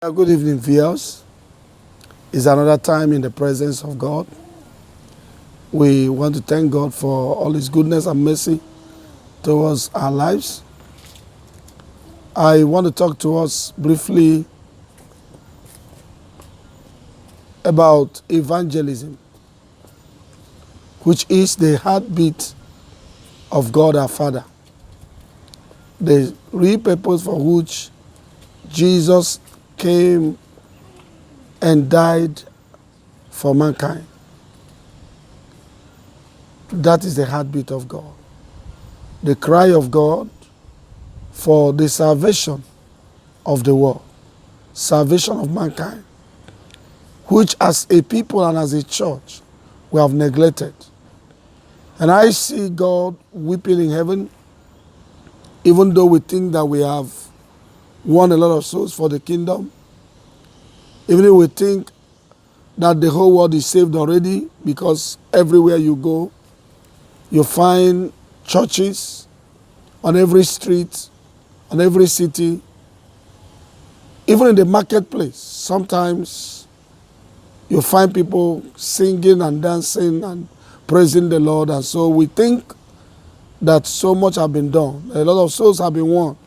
Good evening, viewers. It's another time in the presence of God. We want to thank God for all His goodness and mercy towards our lives. I want to talk to us briefly about evangelism, which is the heartbeat of God our Father, the real purpose for which Jesus came and died for mankind. That is the heartbeat of God. The cry of God for the salvation of the world, salvation of mankind, which as a people and as a church we have neglected. And I see God weeping in heaven, even though we think that we have won a lot of souls for the kingdom, even if we think that the whole world is saved already, because everywhere you go, you find churches on every street, on every city, even in the marketplace. Sometimes you find people singing and dancing and praising the Lord. And so we think that so much has been done. A lot of souls have been won.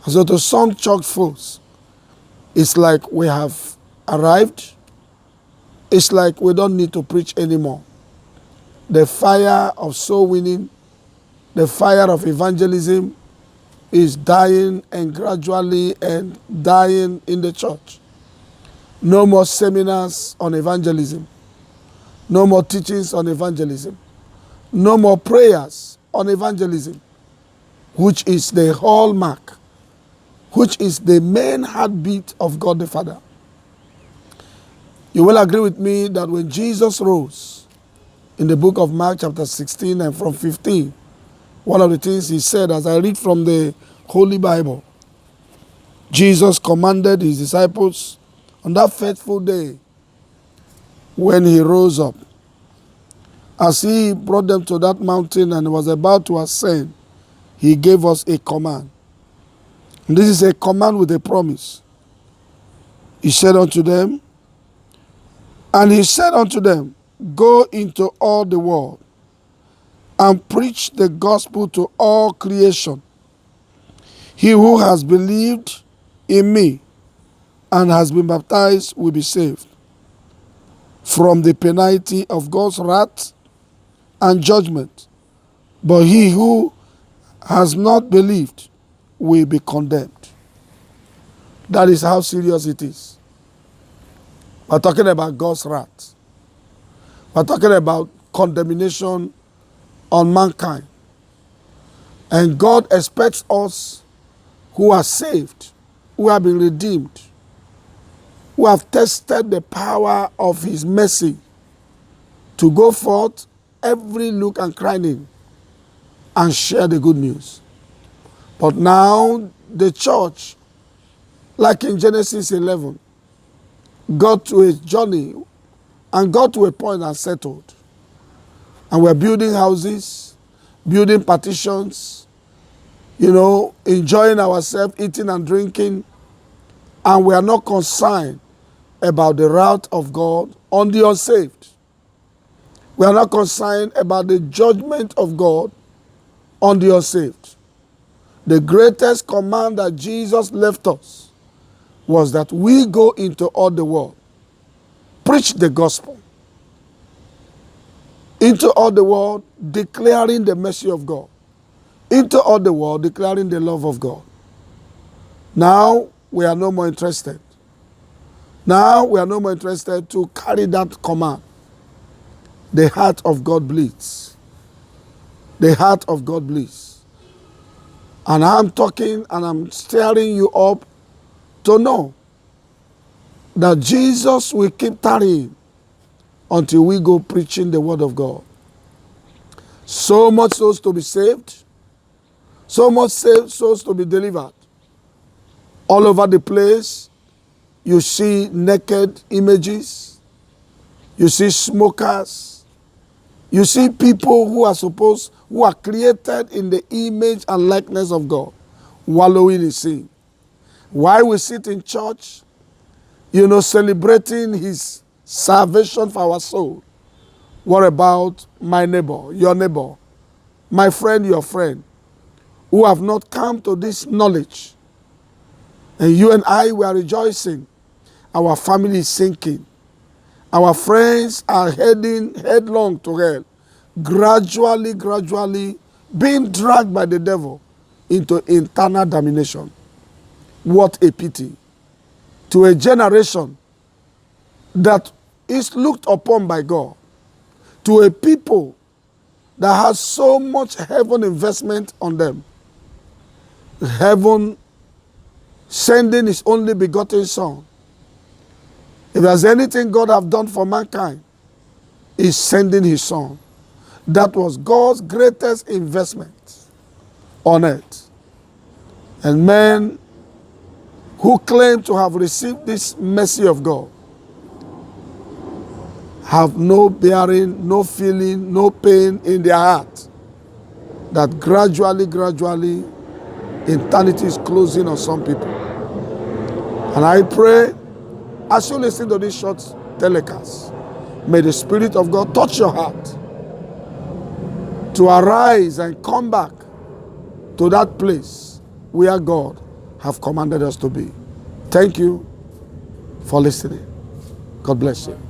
And so to some church folks, it's like we have arrived. It's like we don't need to preach anymore. The fire of soul winning, the fire of evangelism is dying and gradually and dying in the church. No more seminars on evangelism. No more teachings on evangelism. No more prayers on evangelism, which is the hallmark, which is the main heartbeat of God the Father. You will agree with me that when Jesus rose in the book of Mark chapter 16 and from 15, one of the things he said, as I read from the Holy Bible, Jesus commanded his disciples on that fateful day when he rose up, as he brought them to that mountain and was about to ascend, he gave us a command. And this is a command with a promise. He said unto them, go into all the world and preach the gospel to all creation. He who has believed in me and has been baptized will be saved from the penalty of God's wrath and judgment. But he who has not believed will be condemned. That is how serious it is. We're talking about God's wrath. We're talking about condemnation on mankind. And God expects us who are saved, who have been redeemed, who have tested the power of his mercy, to go forth every nook and cranny and share the good news. But now the church, like in Genesis 11, got to a journey and got to a point and settled. And we're building houses, building partitions, enjoying ourselves, eating and drinking. And we are not concerned about the wrath of God on the unsaved. We are not concerned about the judgment of God on the unsaved. The greatest command that Jesus left us was that we go into all the world, preach the gospel, into all the world, declaring the mercy of God, into all the world, declaring the love of God. Now we are no more interested. Now we are no more interested to carry that command. The heart of God bleeds. The heart of God bleeds. And I'm talking and I'm stirring you up to know that Jesus will keep tarrying until we go preaching the word of God. So much souls to be saved, so much souls to be delivered. All over the place, you see naked images, you see smokers, you see people who are created in the image and likeness of God, wallowing in sin. Why we sit in church celebrating his salvation for our soul. What about my neighbor, your neighbor, my friend, your friend, who have not come to this knowledge? And you and I, we are rejoicing. Our family is sinking. Our friends are heading headlong to hell, gradually being dragged by the devil into eternal damnation. What a pity. To a generation that is looked upon by God, to a people that has so much heaven investment on them. Heaven sending his only begotten Son. If there's anything God have done for mankind, is sending his Son. That was God's greatest investment on earth. And men who claim to have received this mercy of God have no bearing, no feeling, no pain in their heart. That gradually, eternity is closing on some people. And I pray, as you listen to this short telecast, may the Spirit of God touch your heart to arise and come back to that place where God have commanded us to be. Thank you for listening. God bless you.